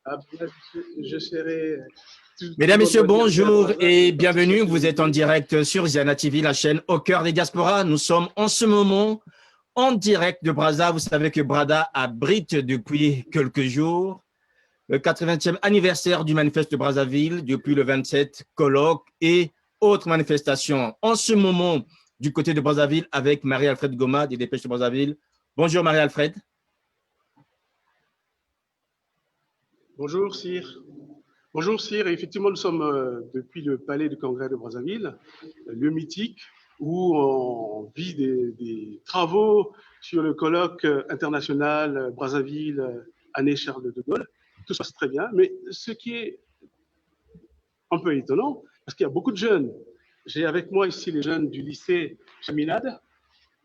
Ah, je serai Mesdames, toujours Messieurs, motivé bonjour à et participer bienvenue. à Vous cette êtes en vidéo. direct sur Ziana TV, la chaîne Au cœur des diasporas. Nous sommes en ce moment en direct de Brazza. Vous savez que Brazza abrite depuis quelques jours le 80e anniversaire du manifeste de Brazzaville, depuis le 27 colloques et autres manifestations. En ce moment, du côté de Brazzaville, avec Marie-Alfred Goma des Dépêches de Brazzaville. Bonjour Marie-Alfred. Bonjour, Sire. Bonjour, Sire. Et effectivement, nous sommes depuis le palais du Congrès de Brazzaville, le mythique, où on vit des travaux sur le colloque international Brazzaville, année Charles de Gaulle. Tout se passe très bien. Mais ce qui est un peu étonnant, parce qu'il y a beaucoup de jeunes. J'ai avec moi ici les jeunes du lycée Chaminade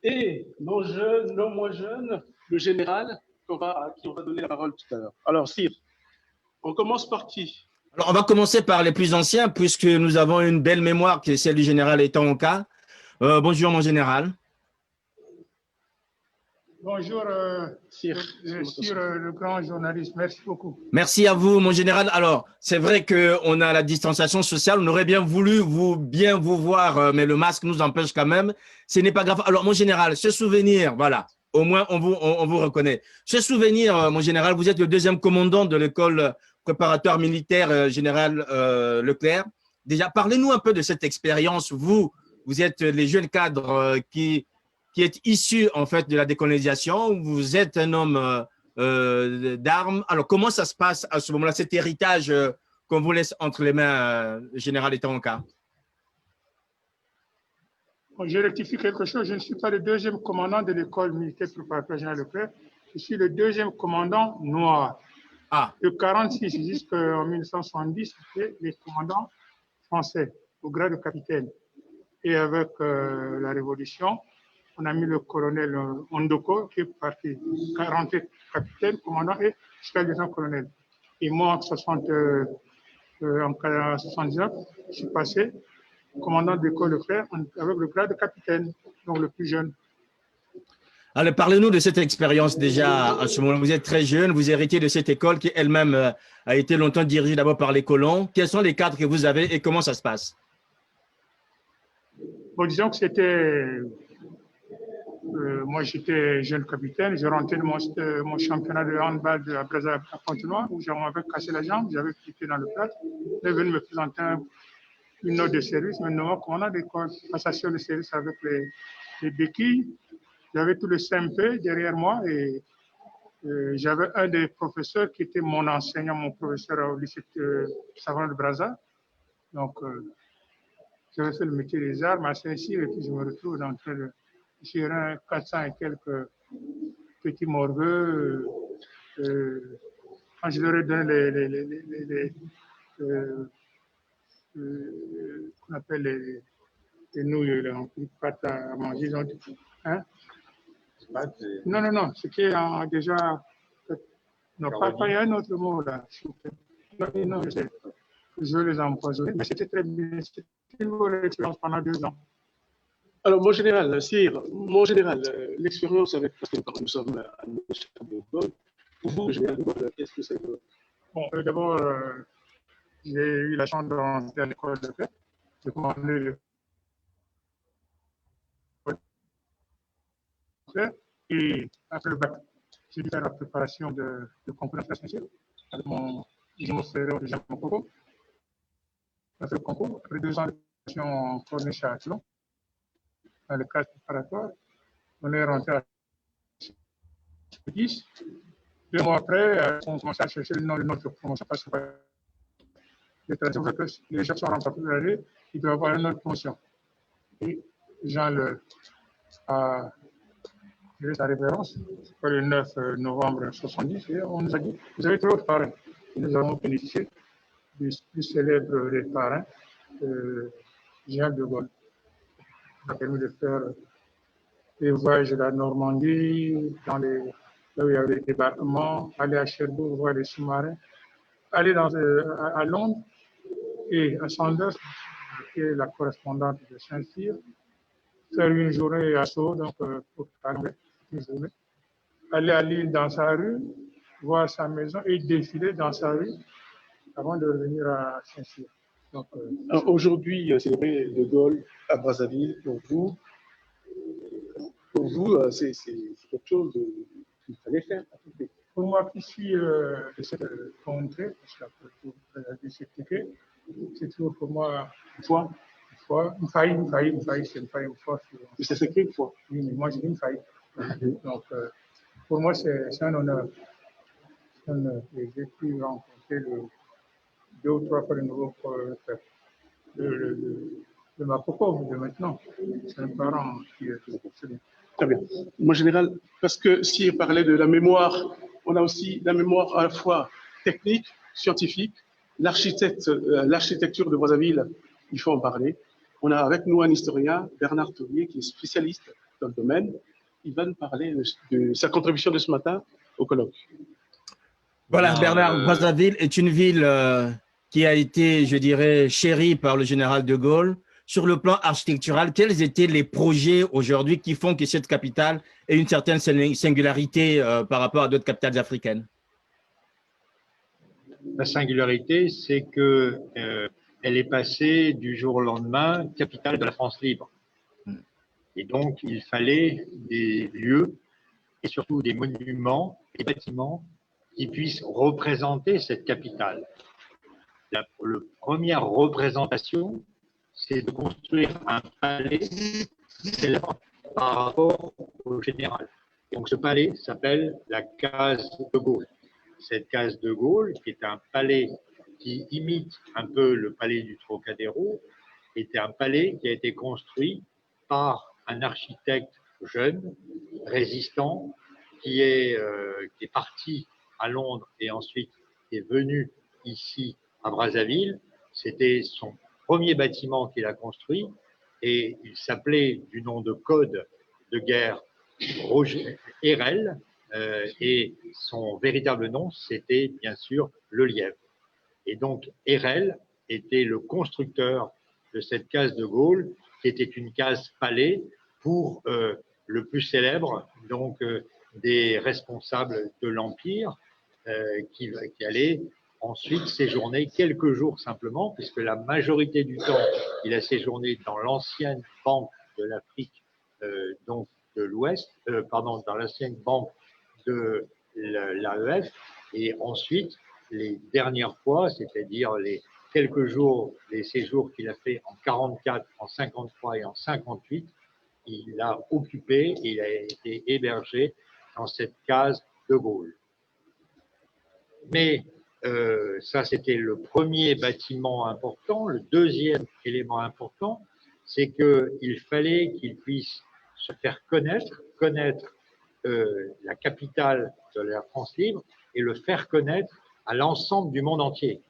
et nos jeunes, nos moins jeunes, le général, à qui on va donner la parole tout à l'heure. Alors, Sire, on commence par qui? Alors, on va commencer par les plus anciens, puisque nous avons une belle mémoire qui est celle du général Etonka. Bonjour mon général. Bonjour, Sire, le grand journaliste. Merci beaucoup. Merci à vous, mon général. Alors, c'est vrai qu'on a la distanciation sociale. On aurait bien voulu bien vous voir, mais le masque nous empêche quand même. Ce n'est pas grave. Alors, mon général, ce souvenir, voilà, au moins on vous reconnaît. Ce souvenir, mon général, vous êtes le deuxième commandant de l'école préparatoire militaire général Leclerc. Déjà, parlez-nous un peu de cette expérience. Vous êtes les jeunes cadres qui êtes issus en fait de la décolonisation. Vous êtes un homme d'armes. Alors, comment ça se passe à ce moment-là, cet héritage qu'on vous laisse entre les mains, général Etonka? Je rectifie quelque chose. Je ne suis pas le deuxième commandant de l'école militaire préparatoire général Leclerc. Je suis le deuxième commandant noir. Ah. De 1946 jusqu'en 1970, c'était les commandants français au grade de capitaine. Et avec la Révolution, on a mis le colonel Ondoko qui est parti 48 capitaine, commandant et jusqu'à lieutenant-colonel. Et moi, en 79, je suis passé commandant d'école Leclerc avec le grade de capitaine, donc le plus jeune. Alors, parlez-nous de cette expérience déjà à ce moment-là. Vous êtes très jeune, vous héritez de cette école qui elle-même a été longtemps dirigée d'abord par les colons. Quels sont les cadres que vous avez et comment ça se passe? Bon, disons que c'était... moi, j'étais jeune capitaine. J'ai rentré de mon championnat de handball à Brazzaville à Pointe-Noire où j'avais cassé la jambe. J'avais quitté dans le plâtre. Ils venaient me présenter une note de service. Maintenant, commandant d'école, passation de service avec les béquilles. J'avais tout le CMP derrière moi et j'avais un des professeurs qui était mon enseignant, mon professeur au lycée Savant de Brazza. Donc, j'avais fait le métier des armes à Saint-Cyr et puis je me retrouve dans le gérer 400 et quelques petits morveux. Quand je leur ai donné qu'on appelle les nouilles, les pâtes à manger, ils ont dit, hein? Non, ce qui est déjà... Non, il y a un autre mot là. Non, je les ai empoisonnés, mais c'était très bien. C'était une bonne expérience pendant 2 ans. Alors, mon général, Sire, l'expérience avec, parce que nous sommes à Charles. Pour vous, général, qu'est-ce que c'est que... Bon, d'abord, j'ai eu la chance d'entrer à l'école de paix. J'ai commandé et après le bac, j'ai dû faire la préparation de concours d'infrastructure avec mon frère de Jean Coco. J'ai fait le concours. Après 2 ans de formation en formation à Athlon, dans le cadre préparatoire, on est rentré à 10. 2 mois après, on commençait à chercher le nom de notre promotion parce que les gens sont rentrés pour l'année, ils doivent avoir une autre promotion. Et Jean a tiré sa référence le 9 novembre 1970 et on nous a dit vous avez trop de parrains. Et nous avons bénéficié du plus célèbre des parrains, Jean de Gaulle. Ça a permis de faire des voyages de la Normandie, là où il y avait des débarquements, aller à Cherbourg voir les sous-marins, aller à Londres et à Sanders, qui est la correspondante de Saint-Cyr, faire une journée à Sceaux, donc pour parler une journée. Aller à Lille dans sa rue, voir sa maison et défiler dans sa vie avant de revenir à Saint-Cyr. Donc, aujourd'hui, célébrer De Gaulle à Brazzaville, pour vous, c'est quelque chose qu'il fallait faire. Pour moi qui suis de cette contrée, parce qu'après tout, s'expliquer, c'est toujours pour moi une fois, une faille, c'est une faille, une fois. Mais ça s'écrit une fois. Oui, mais moi j'ai une faille. Donc, pour moi, c'est un honneur. Et j'ai pu rencontrer deux ou trois fois le nouveau de ma coco de maintenant. C'est un parent qui est très bien. Mon général, parce que si on parlait de la mémoire, on a aussi la mémoire à la fois technique, scientifique, l'architecture de Brazzaville, il faut en parler. On a avec nous un historien, Bernard Tourier, qui est spécialiste dans le domaine. Il va nous parler de sa contribution de ce matin au colloque. Voilà, Bernard, Brazzaville est une ville qui a été, je dirais, chérie par le général de Gaulle. Sur le plan architectural, quels étaient les projets aujourd'hui qui font que cette capitale ait une certaine singularité par rapport à d'autres capitales africaines? La singularité, c'est que elle est passée du jour au lendemain capitale de la France libre. Et donc, il fallait des lieux et surtout des monuments et bâtiments qui puissent représenter cette capitale. La première représentation, c'est de construire un palais célèbre par rapport au général. Donc, ce palais s'appelle la case de Gaulle. Cette case de Gaulle, qui est un palais qui imite un peu le palais du Trocadéro, était un palais qui a été construit par un architecte jeune, résistant, qui est parti à Londres et ensuite est venu ici à Brazzaville. C'était son premier bâtiment qu'il a construit et il s'appelait du nom de code de guerre Roger Hérel et son véritable nom c'était bien sûr Le Lièvre. Et donc Hérel était le constructeur de cette case de Gaulle qui était une case palais pour le plus célèbre donc des responsables de l'Empire qui allait ensuite séjourner quelques jours simplement, puisque la majorité du temps, il a séjourné dans l'ancienne banque de l'Afrique, donc de l'Ouest, pardon, dans l'ancienne banque de l'AEF, et ensuite, les dernières fois, c'est-à-dire les quelques jours, les séjours qu'il a fait en 44, en 53 et en 58, il a occupé, il a été hébergé dans cette case de Gaulle. Mais ça, c'était le premier bâtiment important. Le deuxième élément important, c'est qu'il fallait qu'il puisse se faire connaître la capitale de la France libre et le faire connaître à l'ensemble du monde entier.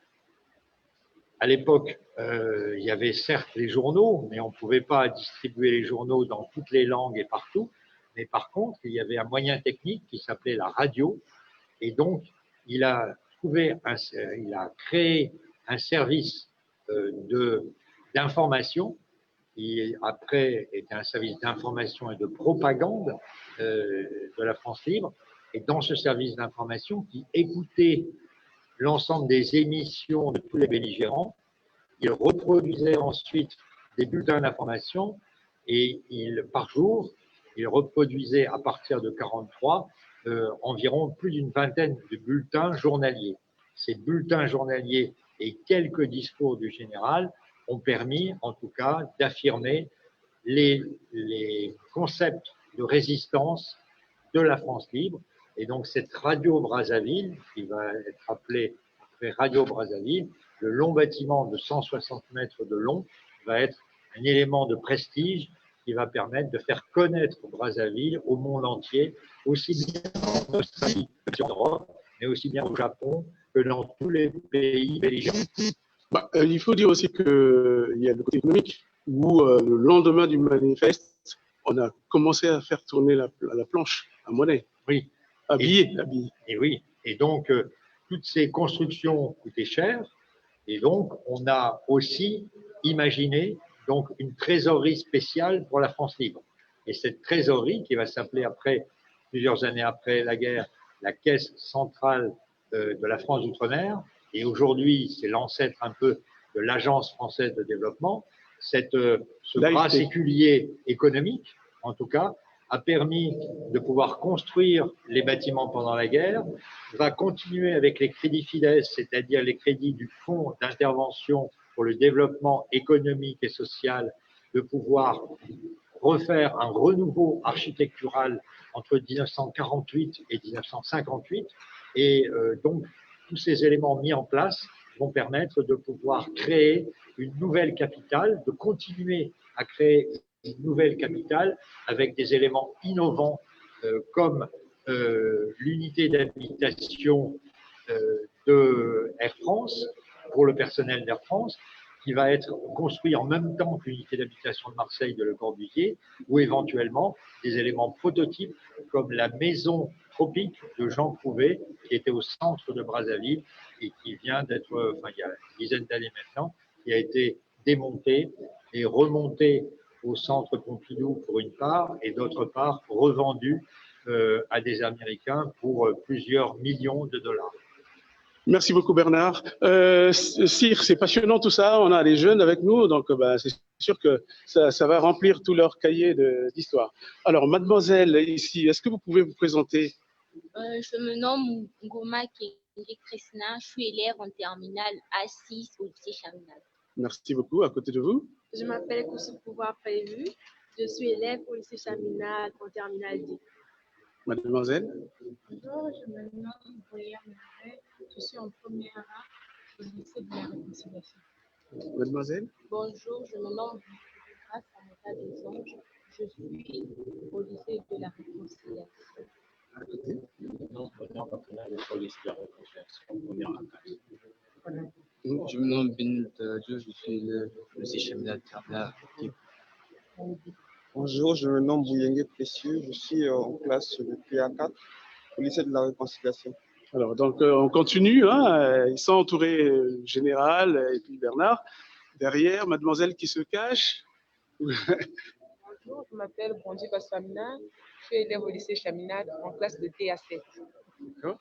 À l'époque, il y avait certes les journaux, mais on ne pouvait pas distribuer les journaux dans toutes les langues et partout. Mais par contre, il y avait un moyen technique qui s'appelait la radio. Et donc, il a créé un service d'information qui après était un service d'information et de propagande de la France libre. Et dans ce service d'information qui écoutait l'ensemble des émissions de tous les belligérants, il reproduisait ensuite des bulletins d'information et par jour, il reproduisait à partir de 43 environ plus d'une vingtaine de bulletins journaliers. Ces bulletins journaliers et quelques discours du général ont permis, en tout cas, d'affirmer les concepts de résistance de la France libre. Et donc, cette Radio Brazzaville, qui va être appelée après Radio Brazzaville, le long bâtiment de 160 mètres de long, va être un élément de prestige qui va permettre de faire connaître Brazzaville au monde entier, aussi bien en Australie que en Europe, mais aussi bien au Japon que dans tous les pays belligérants. Il faut dire aussi qu'il y a le côté économique, où le lendemain du manifeste, on a commencé à faire tourner la planche à monnaie. Oui. Habillé. Et oui. Et donc, toutes ces constructions coûtaient cher. Et donc, on a aussi imaginé donc une trésorerie spéciale pour la France libre. Et cette trésorerie, qui va s'appeler après, plusieurs années après la guerre, la caisse centrale de la France d'outre-mer, et aujourd'hui c'est l'ancêtre un peu de l'Agence française de développement. Ce bras séculier économique, en tout cas, a permis de pouvoir construire les bâtiments pendant la guerre, va continuer avec les crédits FIDES, c'est-à-dire les crédits du Fonds d'intervention pour le développement économique et social, de pouvoir refaire un renouveau architectural entre 1948 et 1958. Et donc, tous ces éléments mis en place vont permettre de pouvoir créer une nouvelle capitale, de continuer à créer une nouvelle capitale avec des éléments innovants comme l'unité d'habitation de Air France, pour le personnel d'Air France, qui va être construit en même temps que l'unité d'habitation de Marseille de Le Corbusier, ou éventuellement des éléments prototypes comme la maison tropique de Jean Prouvé, qui était au centre de Brazzaville et qui vient d'être, enfin, il y a une dizaine d'années maintenant, qui a été démontée et remontée au centre Pompidou pour une part, et d'autre part revendue à des Américains pour plusieurs millions de dollars. Merci beaucoup Bernard. Cyr, c'est passionnant tout ça, on a les jeunes avec nous, donc c'est sûr que ça va remplir tout leur cahier d'histoire. Alors mademoiselle ici, est-ce que vous pouvez vous présenter? Je me nomme Ngoma Kenge Krishna, je suis élève en terminale A6 au lycée Chaminade. Merci beaucoup, à côté de vous. Je m'appelle Koussou Pouvoir Prévu, je suis élève au lycée Chaminade en terminale D. Mademoiselle. Bonjour, je me nomme Boya Marais, je suis en première A au lycée de la Réconciliation. Mademoiselle. Bonjour, je me nomme Grâce Amata des Anges, je suis au lycée de la Réconciliation. À côté. Je me nomme Ben Dieu, je suis élève au lycée Chaminade terminale. Bonjour, je me nomme Bouyenge Précieux, je suis en classe de PA4 au lycée de la Réconciliation. Alors, donc, on continue, hein, ils sont entourés Général et puis Bernard. Derrière, mademoiselle qui se cache. Bonjour, je m'appelle Bondi Bassamina, je suis élève au lycée Chaminade en classe de TA7. D'accord.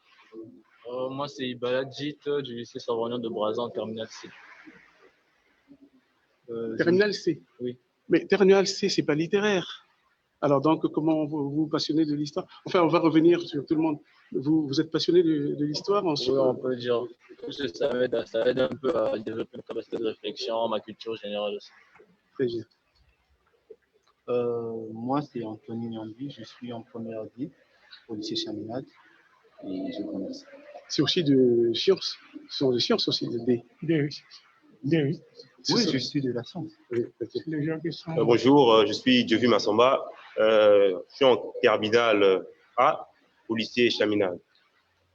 Moi, c'est Ibaladjit du lycée Savorgnan de Brazza en terminale C. Terminale C. Oui. Mais terminale C, c'est pas littéraire. Alors donc, comment vous passionnez de l'histoire? Enfin, on va revenir sur tout le monde. Vous êtes passionné de l'histoire ensuite? Oui, on peut dire. Ça aide un peu à développer une capacité de réflexion, ma culture générale aussi. Très bien. Moi, c'est Anthony Nyambi, je suis en première D au lycée Chaminade et je commence. C'est aussi de sciences. Ce sont des sciences aussi, des Oui, je suis de la science. Oui, les gens qui sont... Bonjour, je suis Diovu Massamba, je suis en terminale A au lycée Chaminade.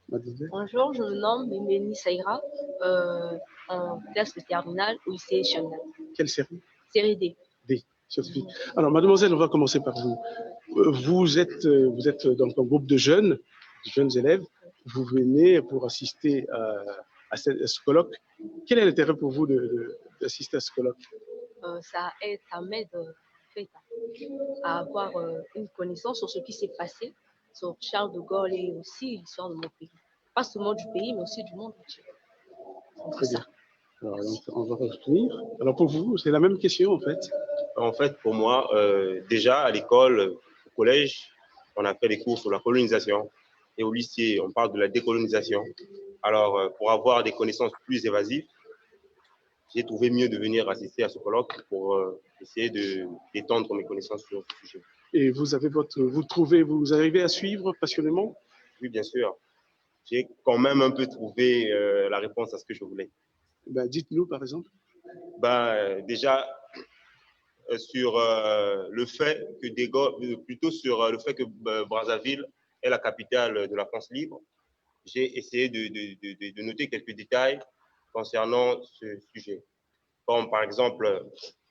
Bonjour, je me nomme Mimeni Saïra, en classe de terminale au lycée Chaminade. Quelle série? Série D. D, scientifique. Alors, mademoiselle, on va commencer par vous. Vous êtes donc un groupe de jeunes élèves. Vous venez pour assister à ce colloque. Quel est l'intérêt pour vous d'assister à ce colloque? Ça m'aide en fait, à avoir une connaissance sur ce qui s'est passé, sur Charles de Gaulle et aussi l'histoire de mon pays. Pas seulement du pays, mais aussi du monde entier. Très bien. Alors, on va revenir. Alors, pour vous, c'est la même question en fait. En fait, pour moi, déjà à l'école, au collège, on a fait des cours sur la colonisation. Et au lycée, on parle de la décolonisation. Alors, pour avoir des connaissances plus évasives, j'ai trouvé mieux de venir assister à ce colloque pour essayer d'étendre mes connaissances sur ce sujet. Et vous arrivez à suivre passionnément? Oui, bien sûr. J'ai quand même un peu trouvé la réponse à ce que je voulais. Ben, dites-nous, par exemple. Déjà, sur le fait que Brazzaville est la capitale de la France libre, j'ai essayé de noter quelques détails concernant ce sujet. Comme par exemple,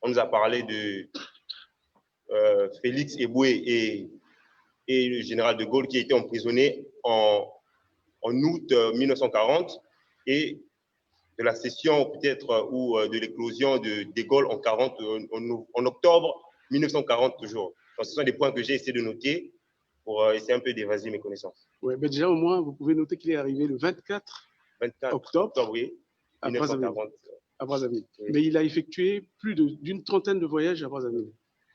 on nous a parlé de Félix Éboué et le général de Gaulle qui a été emprisonné en août 1940 et de la session peut-être ou de l'éclosion de Gaulle en octobre 1940 toujours. Donc, ce sont des points que j'ai essayé de noter pour essayer un peu d'évaser mes connaissances. Ouais, ben déjà, au moins, vous pouvez noter qu'il est arrivé le 24 octobre oui, à Brazzaville. 1940. À Brazzaville. Oui. Mais il a effectué plus d'une trentaine de voyages à Brazzaville.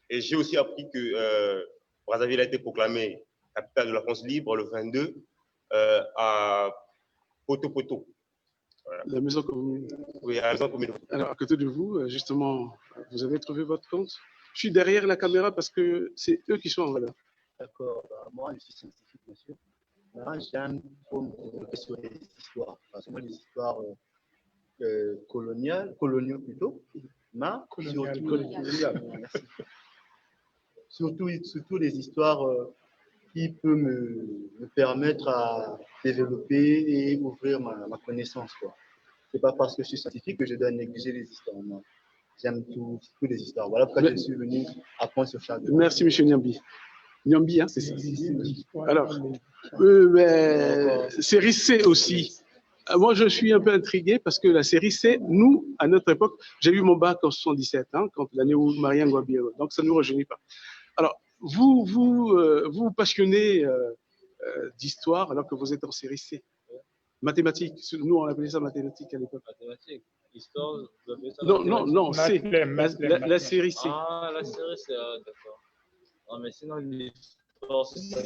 Et j'ai aussi appris que Brazzaville a été proclamée capitale de la France libre le 22 à Poto. Voilà. La maison commune. Oui, à la maison commune. Alors, à côté de vous, justement, vous avez trouvé votre compte? Je suis derrière la caméra parce que c'est eux qui sont en valeur. D'accord, moi je suis scientifique, bien sûr. Moi, j'aime me sur les histoires, parce que les histoires coloniaux plutôt, mais surtout les histoires qui peuvent me permettre à développer et ouvrir ma connaissance. Ce n'est pas parce que je suis scientifique que je dois négliger les histoires. Non. J'aime toutes les histoires. Voilà pourquoi je suis venu apprendre sur Charles de Gaulle. Merci, M. Niambi. Niambi, hein, c'est ça. Alors, série C aussi. Moi, je suis un peu intrigué parce que la série C, nous, à notre époque, j'ai eu mon bac en 77, hein, quand l'année où Marianne Guabiro. Donc, ça ne nous rajeunit pas. Alors, vous passionnez d'histoire alors que vous êtes en série C. Mathématiques. Nous, on appelait ça mathématiques à l'époque. Mathématiques. Histoire, vous appelez ça non, C. La série C. Ah, la série C, d'accord. Non, mais sinon, l'histoire, c'est ça.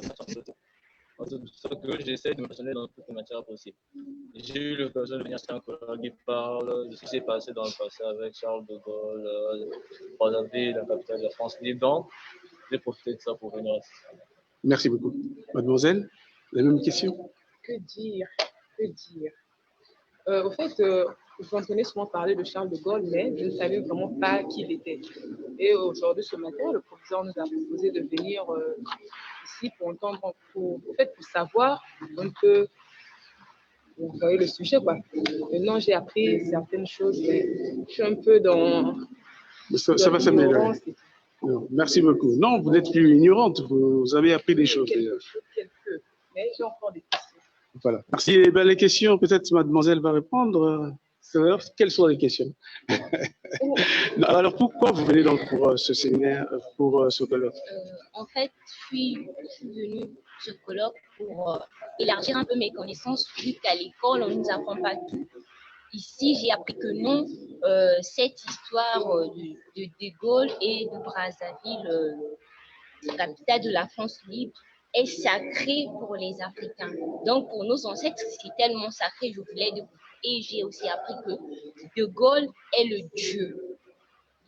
C'est pour ça que j'essaie de me passionner dans toutes les matières possibles. J'ai eu l'occasion de venir sur un collègue qui parle de ce qui s'est passé dans le passé avec Charles de Gaulle, Brazzaville, la capitale de la France libre. Donc, j'ai profité de ça pour venir ici. Merci beaucoup. Mademoiselle, la même question? Que dire? Au fait, j'entendais souvent parler de Charles de Gaulle, mais je ne savais vraiment pas qui il était. Et aujourd'hui, ce matin, le professeur nous a proposé de venir ici pour entendre, pour savoir un peu, vous voyez le sujet, quoi. Maintenant, j'ai appris certaines choses, mais je suis un peu dans... Ça va s'améliorer. Merci beaucoup. Non, vous n'êtes plus ignorante, vous avez appris des choses. Quelques, mais j'ai encore des questions. Voilà. Merci. Eh bien, les questions, peut-être mademoiselle va répondre. Quelles sont les questions? Alors, pourquoi vous venez donc pour ce séminaire, pour ce colloque? En fait, je suis venue sur ce colloque pour élargir un peu mes connaissances, vu qu'à l'école, on ne nous apprend pas tout. Ici, j'ai appris que non, cette histoire de Gaulle et de Brazzaville, capitale de la France libre, est sacrée pour les Africains. Donc, pour nos ancêtres, c'est tellement sacré, je voulais découvrir. Et j'ai aussi appris que De Gaulle est le Dieu.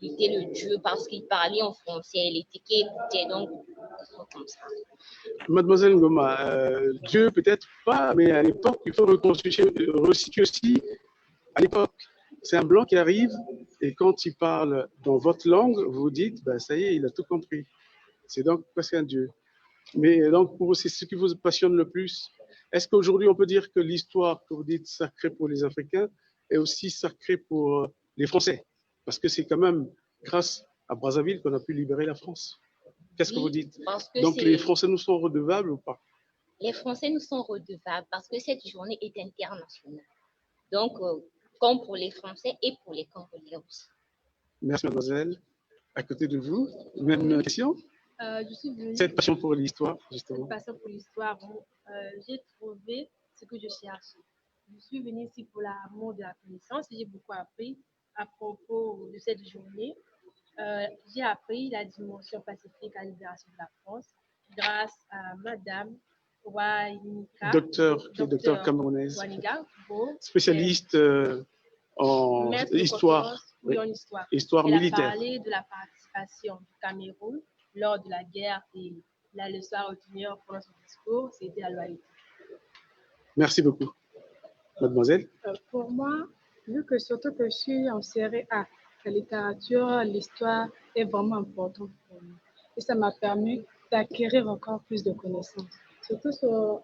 Il était le Dieu parce qu'il parlait en français, il était donc comme ça. Mademoiselle Ngoma, Dieu peut-être pas, mais à l'époque, il faut resituer aussi à l'époque. C'est un blanc qui arrive et quand il parle dans votre langue, vous dites, ben, ça y est, il a tout compris. C'est donc presque un Dieu. Mais donc, pour vous, c'est ce qui vous passionne le plus. Est-ce qu'aujourd'hui, on peut dire que l'histoire que vous dites sacrée pour les Africains est aussi sacrée pour les Français? Parce que c'est quand même grâce à Brazzaville qu'on a pu libérer la France. Qu'est-ce que vous dites? Donc, les Français nous sont redevables ou pas? Les Français nous sont redevables parce que cette journée est internationale. Donc, comme pour les Français et pour les Congolais aussi. Merci, mademoiselle. À côté de vous, même question? Je suis venue. Cette passion pour l'histoire, justement. Cette passion pour l'histoire, j'ai trouvé ce que je cherchais. Je suis venue ici pour l'amour de la connaissance et j'ai beaucoup appris à propos de cette journée. J'ai appris la dimension pacifique à la libération de la France grâce à Madame Wainika, docteur camerounaise, Waniga, spécialiste en histoire, oui, en histoire. Histoire Elle militaire. Elle a parlé de la participation du Cameroun lors de la guerre et la leçon à retenir pendant son discours, c'était la loyauté. Merci beaucoup. Mademoiselle? Pour moi, vu que surtout que je suis en série A, la littérature, l'histoire est vraiment importante pour moi. Et ça m'a permis d'acquérir encore plus de connaissances. Surtout sur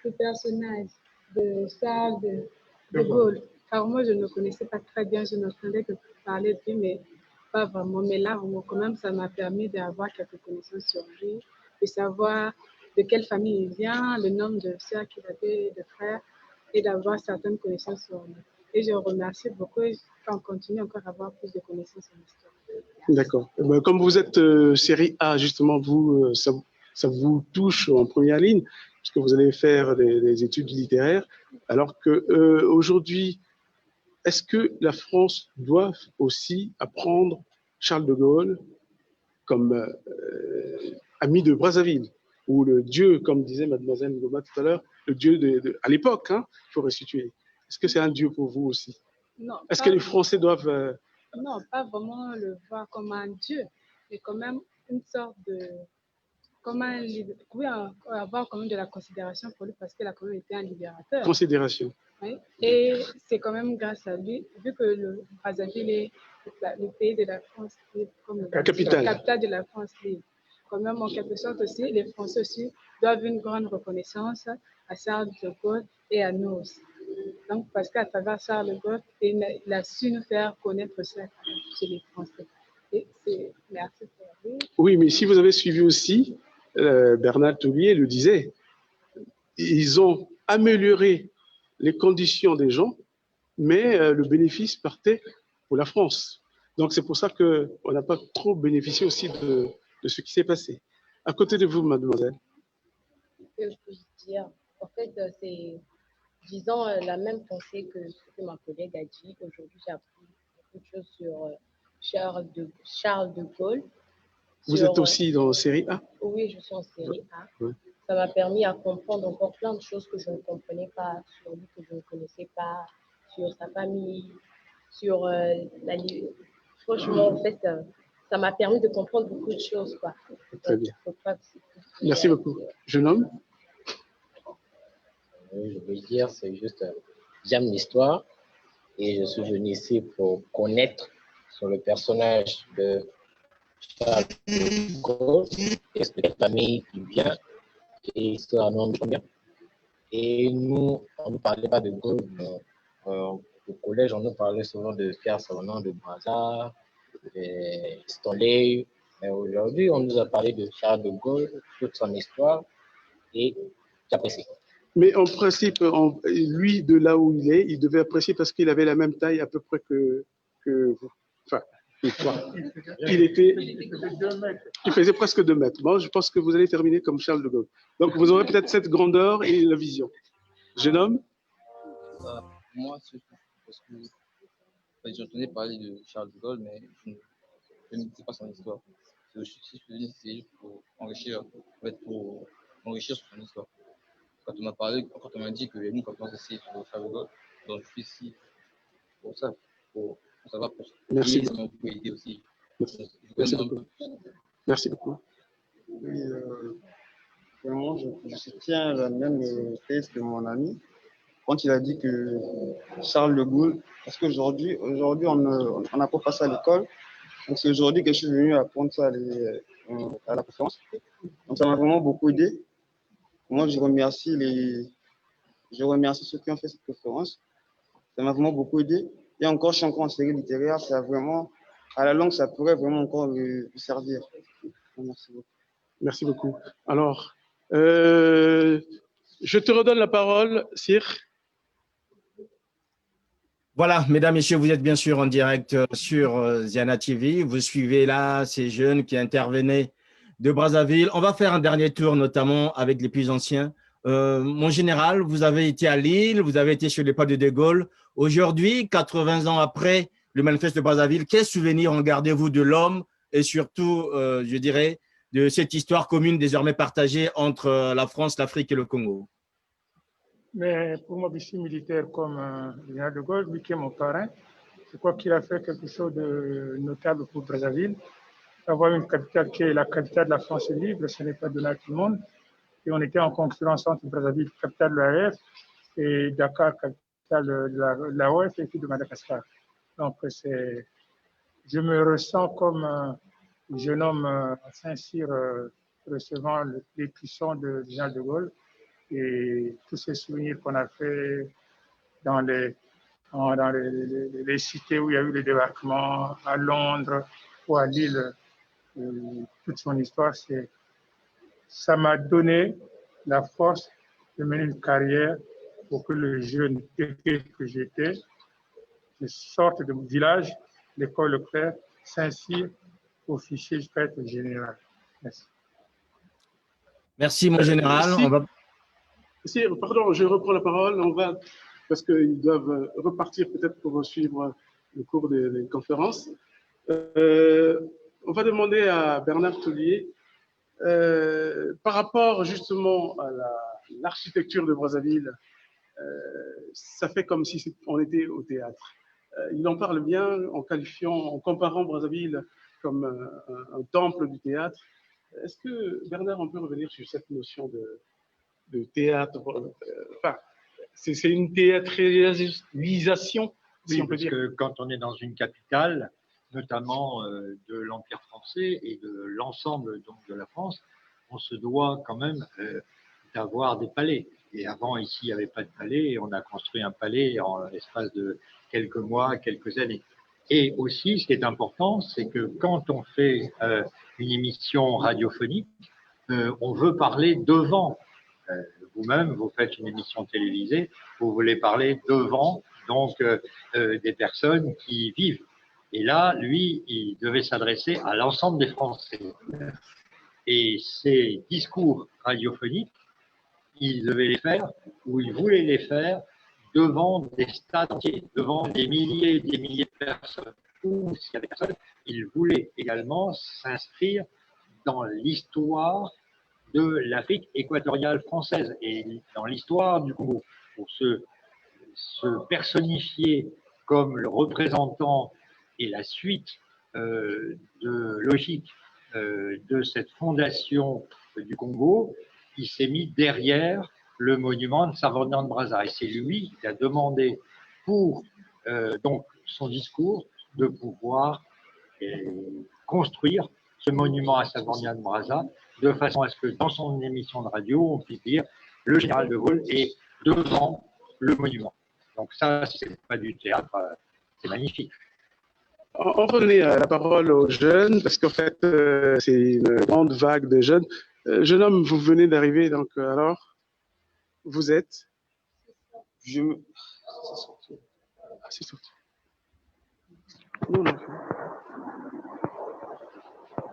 le personnage de Charles de Gaulle. Car moi, je ne connaissais pas très bien, je n'entendais que parler de lui, mais pas vraiment. Mais là, quand même, ça m'a permis d'avoir quelques connaissances sur lui, de savoir de quelle famille il vient, le nombre de sœurs qu'il avait, de frères, et d'avoir certaines connaissances sur lui. Et je remercie beaucoup qu'on continue encore à avoir plus de connaissances en histoire. D'accord. Comme vous êtes série A, justement, vous, ça vous touche en première ligne. puisque vous allez faire des études littéraires, alors que aujourd'hui, est-ce que la France doit aussi apprendre Charles de Gaulle comme ami de Brazzaville, ou le dieu, comme disait mademoiselle Ngoma tout à l'heure, le dieu à l'époque, hein, il faut restituer. Est-ce que c'est un dieu pour vous aussi? Non. Est-ce que les Français doivent... Non, pas vraiment le voir comme un dieu, mais quand même une sorte de... Comment oui, avoir quand même de la considération pour lui, parce qu'il a quand même été un libérateur. Considération. Oui. Et c'est quand même grâce à lui, vu que le Brazzaville est le pays de la France libre, comme la capitale de la France libre. Quand même, en quelque sorte aussi, les Français aussi doivent une grande reconnaissance à Charles de Gaulle et à nous aussi. Donc, parce qu'à travers Charles de Gaulle, il a su nous faire connaître ça chez les Français. Et merci pour lui. Oui, mais si vous avez suivi aussi, Bernard Toulier le disait, ils ont amélioré les conditions des gens, mais le bénéfice partait pour la France. Donc c'est pour ça qu'on n'a pas trop bénéficié aussi de ce qui s'est passé. À côté de vous, mademoiselle. Que puis-je dire? En fait, c'est, disons, la même pensée que ce que ma collègue a dit. Aujourd'hui, j'ai appris beaucoup de choses sur Charles de Gaulle. Vous êtes aussi dans série A? Oui, je suis en série A. Oui. Ça m'a permis à comprendre encore plein de choses que je ne comprenais pas sur lui, que je ne connaissais pas, sur sa famille, sur franchement, en fait, ça m'a permis de comprendre beaucoup de choses, quoi. Très bien. Merci beaucoup. Jeune homme? Oui, je veux dire, c'est juste, j'aime l'histoire et je suis venu ici pour connaître sur le personnage de Charles de Gaulle, est-ce que la famille qui vient et c'est un homme bien. Et nous, on ne parlait pas de Gaulle, mais au collège, on nous parlait souvent de Pierre Savanant, de Brazza, de Stanley. Mais aujourd'hui, on nous a parlé de Charles de Gaulle, toute son histoire, et j'apprécie. Mais en principe, lui, de là où il est, il devait apprécier parce qu'il avait la même taille à peu près que vous. Enfin, il faisait presque 2 mètres. Bon, je pense que vous allez terminer comme Charles de Gaulle. Donc, vous aurez peut-être cette grandeur et la vision. Jeune homme? Moi, c'est parce que j'entendais parler de Charles de Gaulle, mais je ne sais pas son histoire. Si je faisais c'est juste pour enrichir, en fait, pour enrichir son histoire. Quand on m'a dit que nous, quand on ici sur Charles de Gaulle, donc je suis ici pour ça, pour savoir plus. Merci. On peut aider aussi. Merci beaucoup. Merci beaucoup. Oui, vraiment, je soutiens la même thèse que mon ami quand il a dit que Charles de Gaulle, parce qu'aujourd'hui, on n'apprend pas ça à l'école. Donc c'est aujourd'hui que je suis venu apprendre ça à la conférence. Donc ça m'a vraiment beaucoup aidé. Moi, je remercie ceux qui ont fait cette conférence. Ça m'a vraiment beaucoup aidé. Et encore, je suis encore en série littéraire. Ça vraiment, à la longue, ça pourrait vraiment encore me servir. Merci beaucoup. Merci beaucoup. Alors, je te redonne la parole, Sir. Voilà, mesdames, messieurs, vous êtes bien sûr en direct sur Ziana TV. Vous suivez là ces jeunes qui intervenaient de Brazzaville. On va faire un dernier tour, notamment avec les plus anciens. Mon général, vous avez été à Lille, vous avez été sur les pas de De Gaulle. Aujourd'hui, 80 ans après le manifeste de Brazzaville, quels souvenirs en gardez-vous de l'homme et surtout, je dirais, de cette histoire commune désormais partagée entre la France, l'Afrique et le Congo? Mais pour moi, je suis militaire comme le général de Gaulle, lui qui est mon parrain. Je crois qu'il a fait quelque chose de notable pour Brazzaville. Avoir une capitale qui est la capitale de la France libre, ce n'est pas donné à tout le monde. Et on était en concurrence entre Brazzaville, capitale de l'AEF, et Dakar, capitale de l'AOF, et puis de Madagascar. Donc, je me ressens comme un jeune homme à Saint-Cyr recevant l'écusson de général de Gaulle. Et tous ces souvenirs qu'on a fait dans les cités où il y a eu les débarquements, à Londres ou à Lille, toute son histoire, ça m'a donné la force de mener une carrière pour que le jeune que j'étais, je sorte de mon village, l'école Leclerc, Saint-Cyr, officier jusqu'à être général. Merci. Merci, mon général. Pardon, je reprends la parole. Parce qu'ils doivent repartir peut-être pour suivre le cours des conférences. On va demander à Bernard Toulier, par rapport justement à l'architecture de Brazzaville, ça fait comme si on était au théâtre. Il en parle bien en comparant Brazzaville comme un temple du théâtre. Est-ce que, Bernard, on peut revenir sur cette notion de théâtre? Enfin, c'est une théâtralisation, si on peut dire. Parce que quand on est dans une capitale, notamment de l'Empire français et de l'ensemble de la France, on se doit quand même d'avoir des palais. Et avant, ici, il n'y avait pas de palais, et on a construit un palais en l'espace de quelques mois, quelques années. Et aussi, ce qui est important, c'est que quand on fait une émission radiophonique, on veut parler devant. Vous-même, vous faites une émission télévisée, vous voulez parler devant donc des personnes qui vivent. Et là, lui, il devait s'adresser à l'ensemble des Français. Et ces discours radiophoniques, il devait les faire, ou il voulait les faire, devant des stades entiers, devant des milliers et des milliers de personnes. Ou s'il y avait personne, il voulait également s'inscrire dans l'histoire de l'Afrique équatoriale française et dans l'histoire du Congo, pour se personnifier comme le représentant et la suite de logique de cette fondation du Congo. Il s'est mis derrière le monument de Saint-Venant de Brazza. Et c'est lui qui a demandé pour donc son discours de pouvoir construire ce monument à Saint-Venant de Brazza, de façon à ce que dans son émission de radio, on puisse dire le général de Gaulle est devant le monument. Donc ça, c'est pas du théâtre, c'est magnifique. On revenait à la parole aux jeunes, parce qu'en fait, c'est une grande vague de jeunes. Jeune homme, vous venez d'arriver, donc alors, vous êtes c'est sorti. Non, non.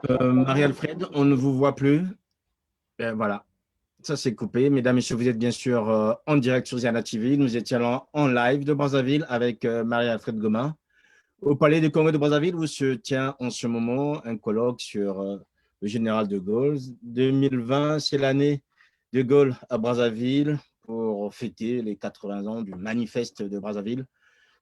Marie-Alfred, on ne vous voit plus. Voilà, ça c'est coupé. Mesdames, Messieurs, vous êtes bien sûr en direct sur Ziana TV. Nous étions en live de Brazzaville avec Marie-Alfred Gomin. Au Palais du Congrès de Brazzaville, où se tient en ce moment un colloque sur le général de Gaulle. 2020, c'est l'année de Gaulle à Brazzaville pour fêter les 80 ans du manifeste de Brazzaville.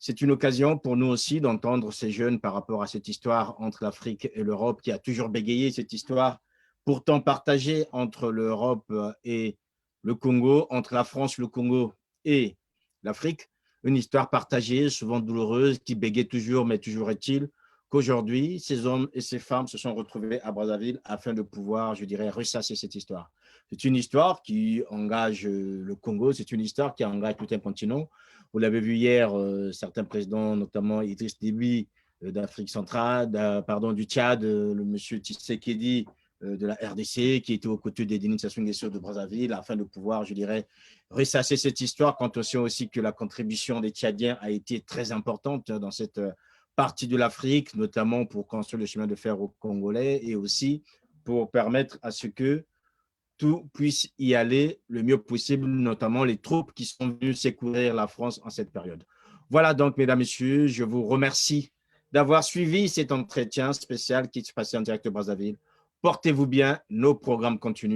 C'est une occasion pour nous aussi d'entendre ces jeunes par rapport à cette histoire entre l'Afrique et l'Europe qui a toujours bégayé, cette histoire pourtant partagée entre l'Europe et le Congo, entre la France, le Congo et l'Afrique. Une histoire partagée, souvent douloureuse, qui bégait toujours, mais toujours est-il qu'aujourd'hui, ces hommes et ces femmes se sont retrouvés à Brazzaville afin de pouvoir, je dirais, ressasser cette histoire. C'est une histoire qui engage le Congo, c'est une histoire qui engage tout un continent. Vous l'avez vu hier, certains présidents, notamment Idriss Déby d'Afrique centrale, du Tchad, le monsieur Tshisekedi de la RDC, qui était aux côtés des Denis Sassou Nguesso de Brazzaville, afin de pouvoir, je dirais, ressasser cette histoire, quand on sait aussi que la contribution des Tchadiens a été très importante dans cette partie de l'Afrique, notamment pour construire le chemin de fer aux Congolais et aussi pour permettre à ce que tout puisse y aller le mieux possible, notamment les troupes qui sont venues secourir la France en cette période. Voilà donc, mesdames, messieurs, je vous remercie d'avoir suivi cet entretien spécial qui se passait en direct de Brazzaville. Portez-vous bien, nos programmes continuent.